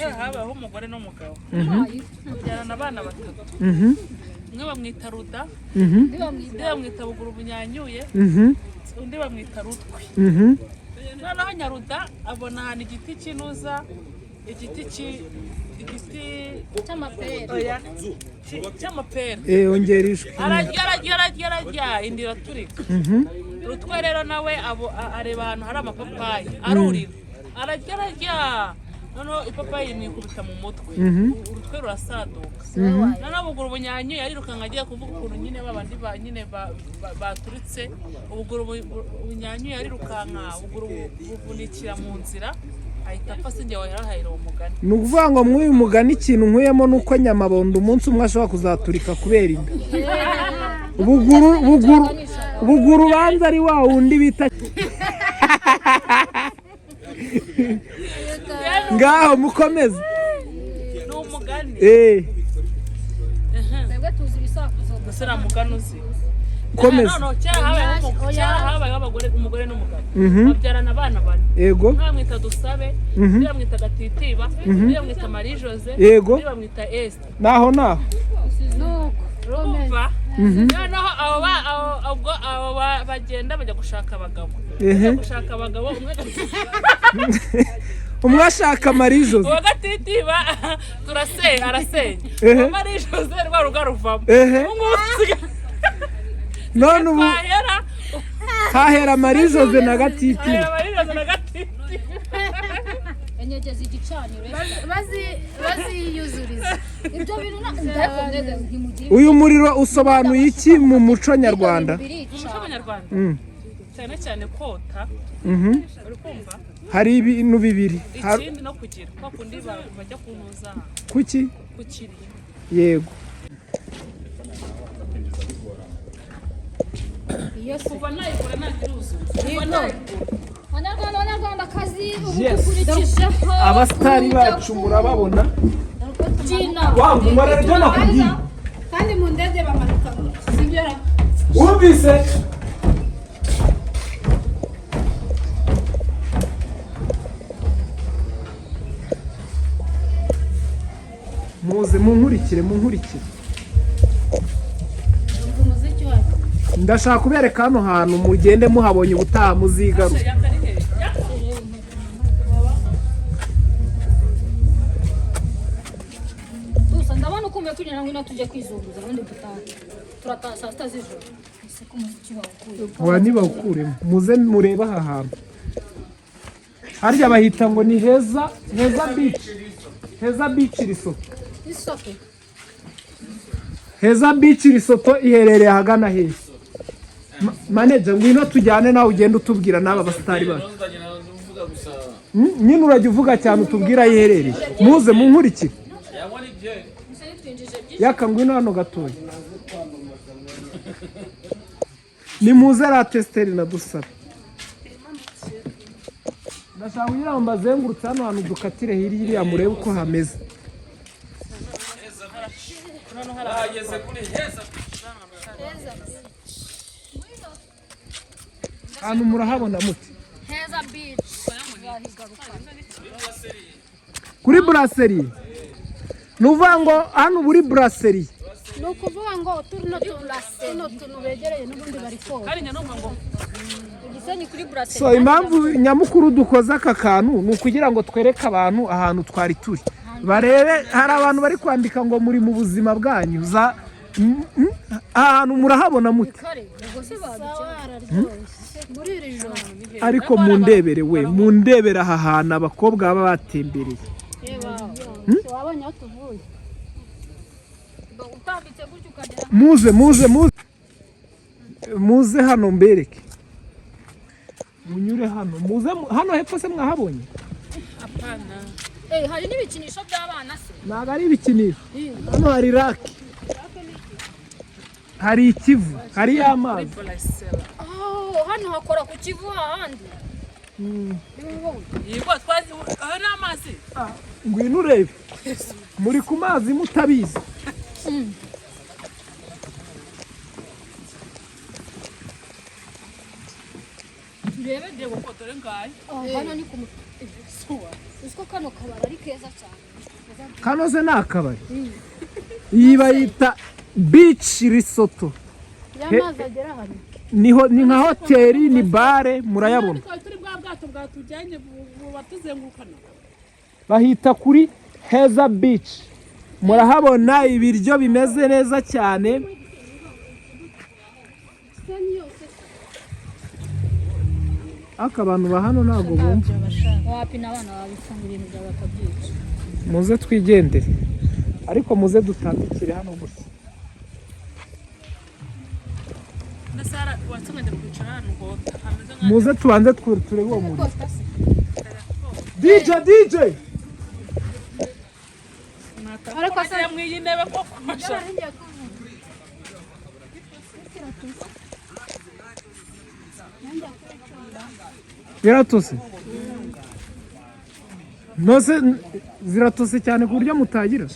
habaho umugore n'umugabo babyarana abana batatu umwe bamwita Ruda undi bamwita Buguru bunyanyuye undi bamwita Rutwe noneho Nyaruda abona ahantu igiti cy'inuza igiti cy'amapera ongera ijwi ararya indira turika Rutwe rero nawe areba ahantu hari amapapayi arurira ararya noneho ipapayi imwikubita mu mutwe urutwe rurasaduka noneho Buguru bunyanyuye arirukanka agiye kuvuga ukuntu nyine babandi nyine baturitse Buguru bunyanyuye arirukanka Buguru buvunikira mu nzira ahita apfa sinjye wahera umugani ni ukuvuga ngo mw'uyu mugani ikintu nkuyemo nuko Nyamabondo umunsi umwe ashobora kuzaturika kubera inda Buguru banza ari wa wundi bita ngaho mukomeze ni umugani twebwe tuzi ibisakuzo gusa na mugani uzi komeza cyara habaye umugore n'umugabo babyarana abana bane yego bamwita Dusabe undi bamwita Gatitiba undi bamwita Marie Jose yego undi bamwita Esther naho urumva noneho abo bagenda bajya gushaka abagabo umwe ashaka Marie Jose uwa Gatitiba arasenya Marie Jose rwa ruga ruvamo none ubu hahera Marie Jose na Gatitiba enyegeza igicaniro baziyuzuriza ibyo bintu uyu muriro usobanuye iki mu muco nyarwanda cyane cyane kota uri kumva hari ibintu bibiri ikindi no kugira kwa kundi bajya kunuza kuki kukiri yego kuva nayikora ntakiruzu abanyarwandakazi ukurikije abasitari bacu murababona wangu mwararyo nakubwiye kandi mu ndege bamanuka sibyo wumvise muze munkurikire ndashaka kubereka hano hantu mugende muhabonye ubutaha muzigaruka ndabona uko umwe kugira ngo ino tujye kwizunguza ubundi turataha saa sita z'ijoro ese ko umuziki bawukuye ntibawukuremo muze murebe aha hantu harya bahita ngo ni heza beach resort heza beach resort iherereye ahagana heza manager ngwino tujyane nawe ugenda utubwira n'aba basitari bacu nyine urajya uvuga cyane utubwira aho iherereye muze munkurikire yaka ngwino hano gatoya ni muze ratesteri na Dusabe ndashaka kugira ngo mbazengurutse hano hantu dukatire hirya murebe uko hameze hano murahabona muti heza beach kuri brasserie nuvuga ngo hano buri brasserie ni ukuvuga ngo tuno tuntu begereye n'ubundi bari koga Gisenyi kuri brasserie so impamvu nyamukuru dukoze aka kantu ni ukugira ngo twereke abantu ahantu twari turi barebe hari abantu bari kwandika ngo muri mu buzima bwanyu ahantu murahabona muti ariko mundebere mundebere aha hantu abakobwa baba batembereye muze hano mbereke munyure hano muze hano hepfo se mwahabonye apana hari n'ibikinisho by'abana se ntabwo ari ibikinisho hano hari raki hari ikivu hari y'amazi hano hakora ku kivu ahandi yego twazi aho n'amazi ngwino urebe muri ku mazi mutabizi turebe de gukotore ngaye hano ni ku Uzi ko kano kabari ari keza cyane. kano se ni akabari iyi bayita beach risotto Y'amazi agera hano. ni nka hoteli ni bare murayabona turi bwa bwato bwatujyanye batuzengurukana bahita kuri Heza Beach murahabona ibiryo bimeze neza cyane aka abantu ba hano ntabwo bumva Wapina abana babifungura ibintu byawe bakabyica. muze twigendere ariko muze dutandukire hano gusa na Sara watsumende kwicara hano ngo hameze nka muze tubanze turebe uwo muntu DJ ariko se mwiyi ntebe ko kumasha ziratose nose ziratose cyane ku buryo mutagira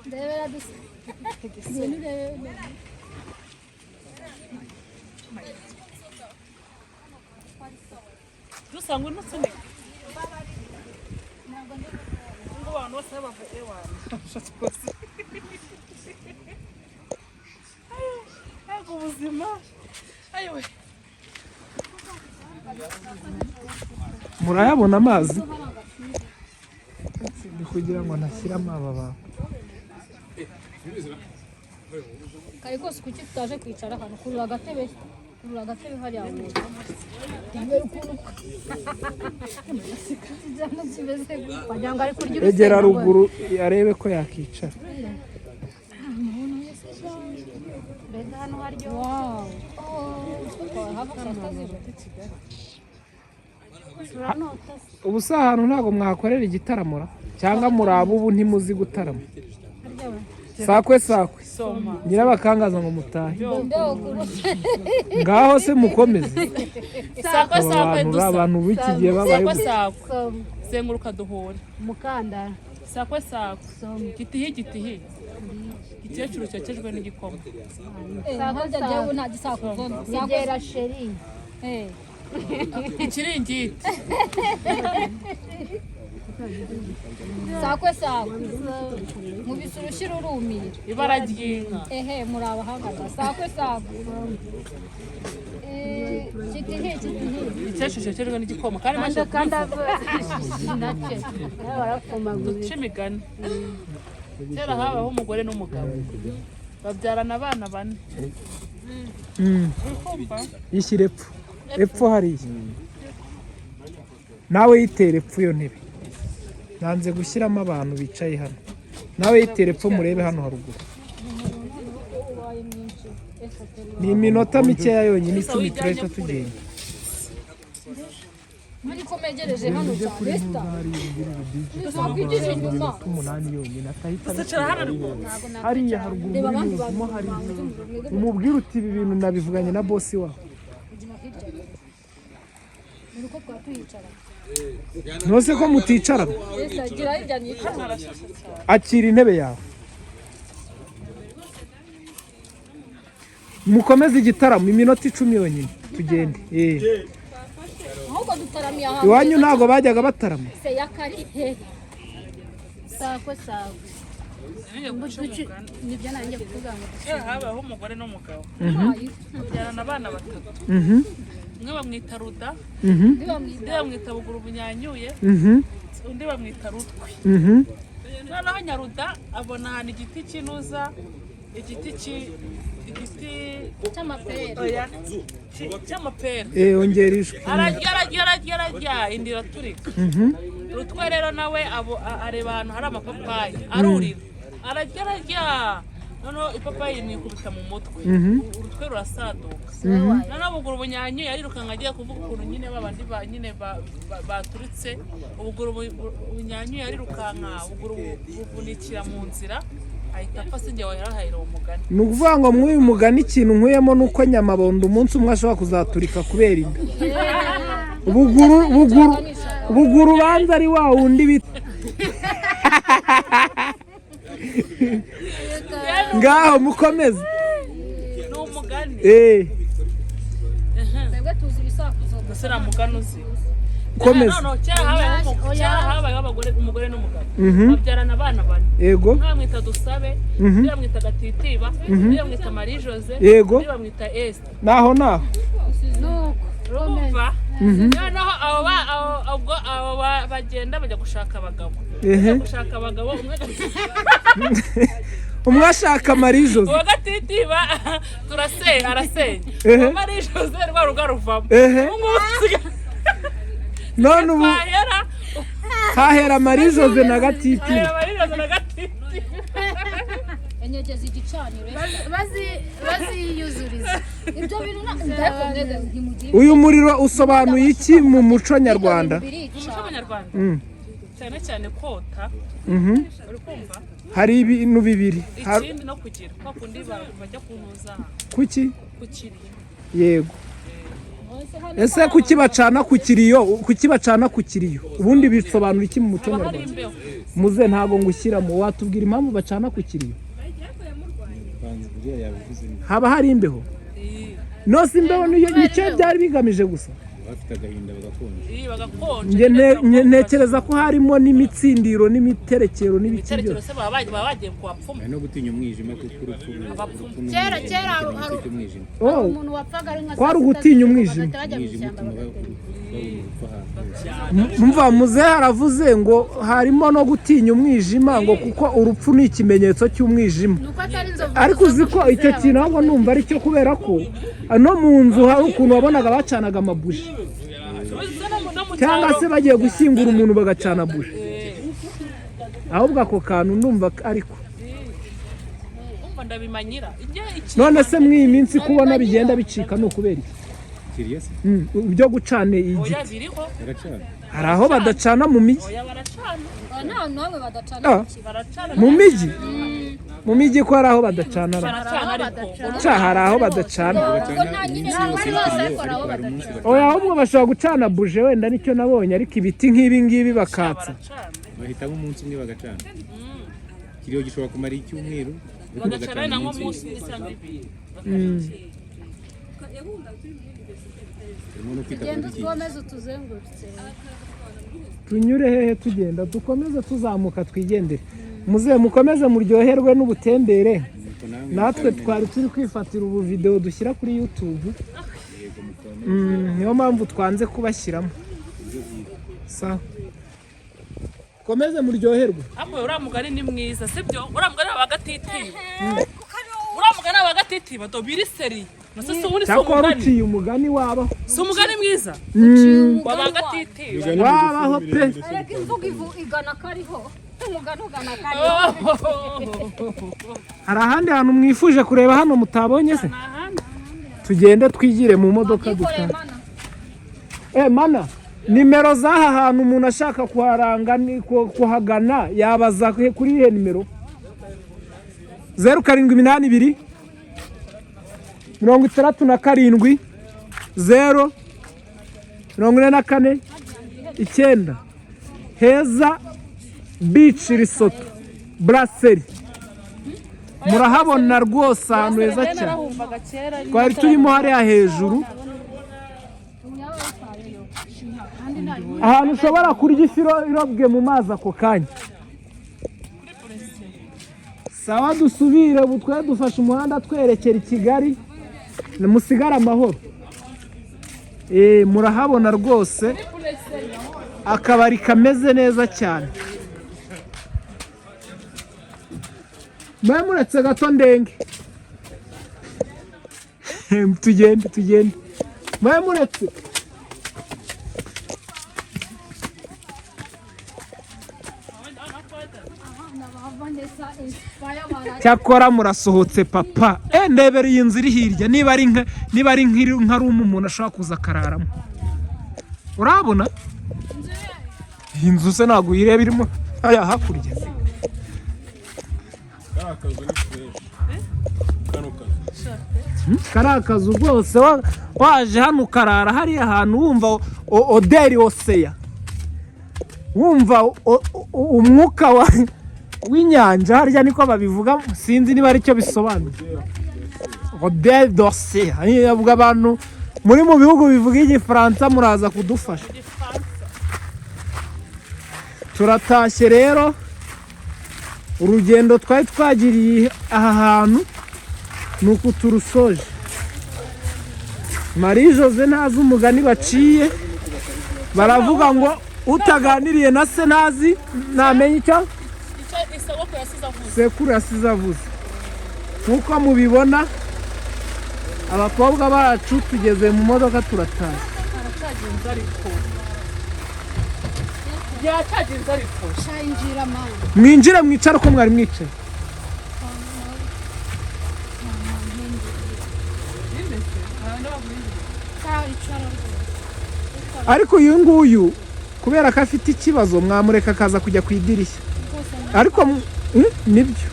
Ndebera dusa. dusanga unutse ngo abantu bose bavuye wana ayo ubuzima ayo murayabona amazi ni kugira ngo nashyiramo aba bantu Kari kose kuki tutaje kwicara hano kurura agatebe hariya mu egera ruguru arebe ko yakicara ubu si ahantu ntabwo mwakorera igitaramo cyangwa muraba ubu ntimuzi gutarama sakwe nyirabakangaza ngo mutahe ngaho se mukomeze sakwe dusa abantu b'iki gihe babayeho zenguruka duhure mukandara sakwe gitihi igikecuru cyokejwe n'igikoma Nigera sheri. ikiringiti Sakwe mubise urushyi rurumira. ibara ry'inka Ehe muri abahagaze. Sakwe kitihi igikecuru cyokejwe n'igikoma kandi maze nake duca imigani kera habaho umugore n'umugabo babyarana abana 4 yishyire epfo hariya nawe yitere epfo iyo ntebe nanze gushyiramo abantu bicaye hano nawe yitere epfo murebe hano haruguru ni iminota mikeya yonyine 10 turahita tugenda muri komegereje hano cyane esta twakwijije inyuma 8 yonyine atahita ducara hano ruguru hariya haruguru muri muzumo hari umubwira uti ibi bintu nabivuganye na bosi wawe nuko twatuyicara nose ko muticarana esta gira hirya nicara akira intebe yawe mukomeze igitaramo iminota 10 yonyine tugende ahubwo dutaramiye ahantu iwanyu ntabwo bajyaga batarama se yakari sakwe nibyo nanjye kuvuga ngo kera habaho umugore n'umugabo babyarana abana 3 umwe bamwita Ruda undi bamwita Buguru bunyanyuye undi bamwita Rutwe noneho Nyaruda abona ahantu igiti kinuza igiti cy'amapera ongera ijwi ararya indi iraturika Rutwe rero nawe areba ahantu hari amapapayi arurira ararya noneho ipapayi imwikubita mu mutwe urutwe rurasaduka noneho Buguru bunyanyuye arirukanka agiye kuvuga ukuntu nyine babandi nyine baturitse Buguru bunyanyuye arirukanka Buguru buvunikira mu nzira ahita apfa sinjye wahera uwo mugani ni ukuvuga ngo mw'uyu mugani ikintu nkuyemo ni uko Nyamabondo umunsi umwe ashobora kuzaturika kubera inda Buguru ubanza ari wa wundi bita ngaho mukomeze ni umugani twebwe tuzi ibisakuzo ese namuganuzi komeza kera habayeho abagore umugore n'umugabo babyarana abana bane yego umwe bamwita Dusabe undi bamwita Gatitiba undi bamwita Marie Jose yego undi bamwita Esther naho urumva noneho abo bagenda bajya gushaka abagabo gushaka abagabo umwe ashaka Marie Jose uwa Gatitiba arasenya Marie Jose rwa ruga ruvamo none ubu hahera Marie Jose na Gatitiba enyegeza igicaniro baziyuzuriza ibyo bintu ntimugiye uyu muriro usobanuye iki mu muco nyarwanda cyane cyane kota uri kumva hari ibintu bibiri ikindi no kugira kwa kundi bajya kunuza kuki kukiri yego ese kuki bacana ku kiriyo ubundi bisobanura iki mu muco nyarwanda muze ntago ngushyiramo watubwira impamvu bacana ku kiriyo haba hari imbeho nose imbeho nicyo byari bigamije gusa bafite agahinda bagakonje ntekereza ko harimo n'imitsindiro n'imiterekero n'ibiki byose baba bagiye kuwapfuma no gutinya umwijima kuko urupfu kera hari umuntu wapfaga ari nka kwari ugutinya umwijima mva muze haravuze ngo harimo no gutinya umwijima ngo kuko urupfu ni ikimenyetso cy'umwijima ariko uzi ko icyo kintu ahubwo numva ari cyo kubera ko no mu nzu hari ukuntu wabonaga bacanaga amabuji cyangwa se bagiye gushyingura umuntu bagacana buji ahubwo ako kantu ndumva ariko none se mw'iyi minsi kubona bigenda bicika ni ukubera iki byo gucana igiti hari aho badacana mu mijyi mu mijyi ko hari aho badacana hari aho badacana ahubwo bashobora gucana buje wenda nicyo nabonye ariko ibiti nk'ibi ngibi bakatsa bahitamo umunsi umwe bagacana kiriyo gishobora kumara icyumweru bagacana na nko munsi isanga tunyure hehe tugenda dukomeze tuzamuka twigendere muze mukomeze muryoherwe n'ubutembere natwe twari turi kwifatira ubu video dushyira kuri YouTube niyo mpamvu twanze kubashyiramo sawa komeze muryoherwe ahubwo uriya mugani ni mwiza sibyo uriya mugani wa Gatitiba uriya mugani wa Gatitiba to biri seri cyakora uciye umugani wabaho si umugani mwiza wa Gatitiba wabaho pe ariko imvugo igana kariho umugani ugana kariho hari ahandi hantu mwifuje kureba hano mutabonye se tugende twigire mu modoka dutaha mana nimero z'aha hantu umuntu ashaka kuhagana yabaza kuri ihe nimero 0782 67 0 44 9 Heza Beach Resort Brasserie murahabona rwose ahantu heza cyane twari turimo hariya hejuru ahantu ushobora kurya ifi irobwe mu mazi ako kanya sawa dusubire ubu twe dufashe umuhanda twerekera i Kigali musigare amahoro murahabona rwose akabari kameze neza cyane muretse gato ndenge tugende muretse cyakora murasohotse papa ndebera iyi nzu iri hirya niba ari nka rumu umuntu ashobora kuza akararamo urabona iyi nzu se ntabwo uyireba irimo hariya hakurya kari akazu rwose waje hano ukarara hariya hantu wumva oderi oseya wumva umwuka w'inyanja harya niko babivuga sinzi niba aricyo bisobanura oderi oseya avuga abantu muri mu bihugu bivuga igifaransa muraza kudufasha. Turatashye rero, urugendo twari twagiriye aha hantu nuko turusoje. Marie Jose ntazi umugani baciye, baravuga ngo utaganiriye na se ntazi ntamenya icyo sekuru yasize avuze. Nk'uko mubibona abakobwa bacu tugeze mu modoka turataha. Mwinjire mwicara uko mwari mwicaye. Ariko uyu nguyu kubera ko afite ikibazo mwamureka akaza kujya ku idirishya. Ariko nibyo,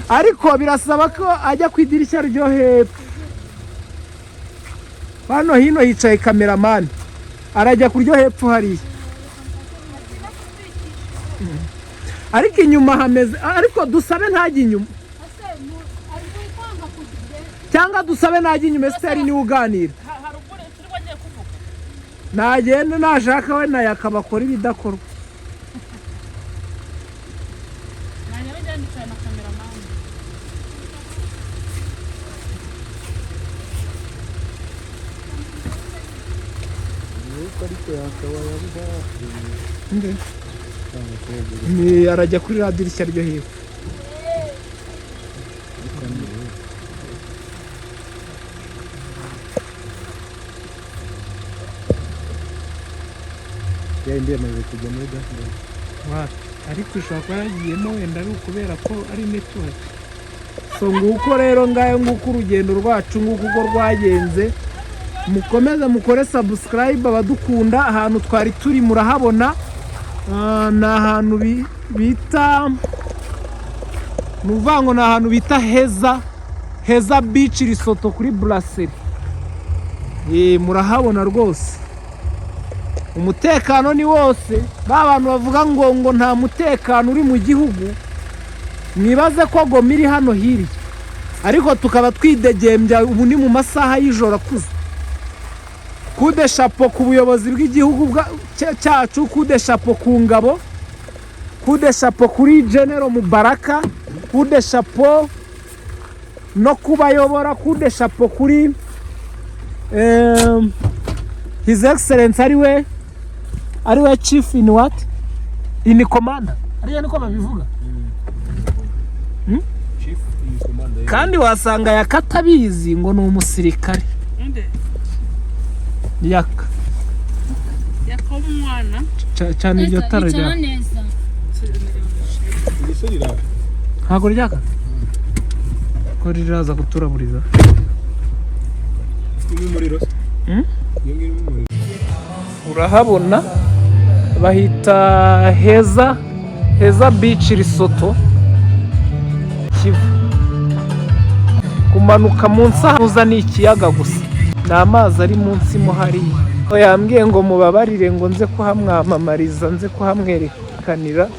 ariko birasaba ko ajya ku idirishya ryo hepfo. Hano hino hicaye kameramani, arajya ku ryo hepfo hariya. Ariko inyuma hameze, ariko dusabe ntajya inyuma, cyangwa dusabe ntajya inyuma. Esiteri niwe uganira, nagenda nashaka we nayo akabakora ibidakorwa. Ni arajya kuri radirishya ryo hepfo. Ndemerewe kujya muri gahunda, ariko ushobora kuba yagiyemo wenda ari ukubera ko ari network. So nguko rero ngayo nguko urugendo rwacu nguko uko rwagenze. Mukomeze mukore subscribe abadukunda. Ahantu twari turi murahabona, ni ahantu bita nuvango, ni ahantu bita Heza Beach Resort kuri Brasserie. Murahabona rwose, umutekano ni wose. Ba bantu bavuga ngo nta mutekano uri mu gihugu, mwibaze ko Goma iri hano hirya, ariko tukaba twidegembya. Ubu ni mu masaha y'ijoro akuze. Kude chapeau ku buyobozi bw'igihugu cyacu, kude chapeau ku ngabo, kude chapeau kuri General Mubaraka, kude chapeau no kubayobora, kude chapeau kuri His Excellence ariwe chief in what? In commander. Ariya niko babivuga. chief in commander. Kandi wasanga yakatabizi ngo ni umusirikare. Yaka umwana cyane iryo tara rya ntago ryaka ko riraza kuturaburiza. Urahabona bahita Heza Beach Resort Kivu. Kumanuka munsi ahuza ni ikiyaga gusa, ni amazi ari munsi mo hariya. Yambwiye ngo mubabarire ngo nze kuhamwamamariza, nze kuhamwerekanira.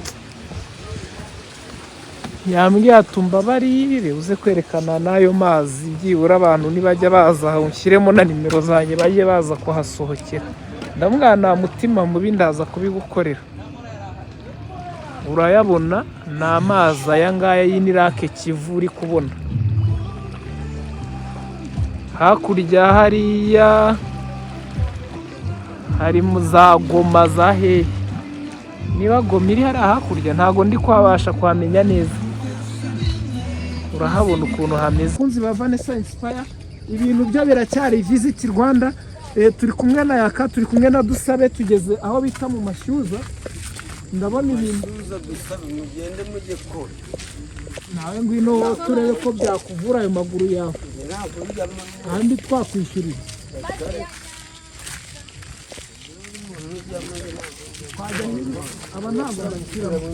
Yambwiye atumbabarire uze kwerekana n'ayo mazi, byibura abantu nibajya baza unshyiremo na nimero zanjye bajye baza kuhasohokera. Ndamubwira nta mutima mubi ndaza kubigukorera. Urayabona ni amazi aya ngaya y'Inirake Kivu uri kubona. Hakurya hariya hari za Goma za hehe. Niba Goma iri hari hakurya ntago ndi kwabasha kwamenya neza. Urahabona ukuntu hameze. Kunzi ba Vanessa Inspire, ibintu byo biracyari Visit Rwanda. Turi kumwe na Yaka, turi kumwe na Dusabe, tugeze aho bita mu Mashyuza. Ndabona ibintu Dusabe mugende mujye ko nawe ngwino turebe ko byakuvura ayo maguru yawe. Kandi twakwishyurira. Aba ntabwo bashyiramo.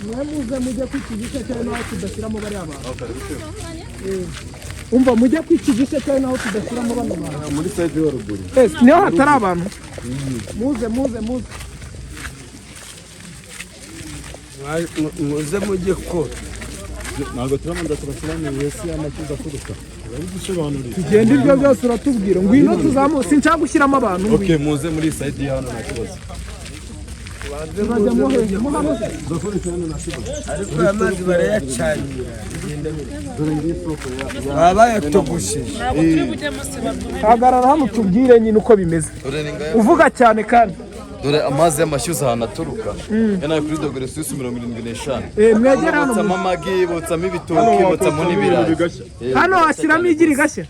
Mwe muze mujye kwikigisha cyane naho tudashyiramo bari abantu. Umva mujye kwikigisha cyane naho tudashyiramo bano bantu. muri side yo ruguru. Niho hatari abantu. Muze. Muze mujye ko ntabwo turamanza turashyiramo wese amakiza kuruka. tugenda ibyo byose uratubwira ngwino tuzamu sinshaka gushyiramo abantu okay muze muri side hano nta kibazo turajyamo hehe mo hano ariko amazi barayacanira baba bayatugushije ntabwo turi bujyemo se baduhe hagarara hano tubwire nyine uko bimeze uvuga cyane kandi dore amazi y'amashyuza ahantu aturuka yanaye kuri dogere Celsius 75 mwegera hano botsamo amagi botsamo ibitoki botsamo n'ibirayi hano washyiramo igi rigashya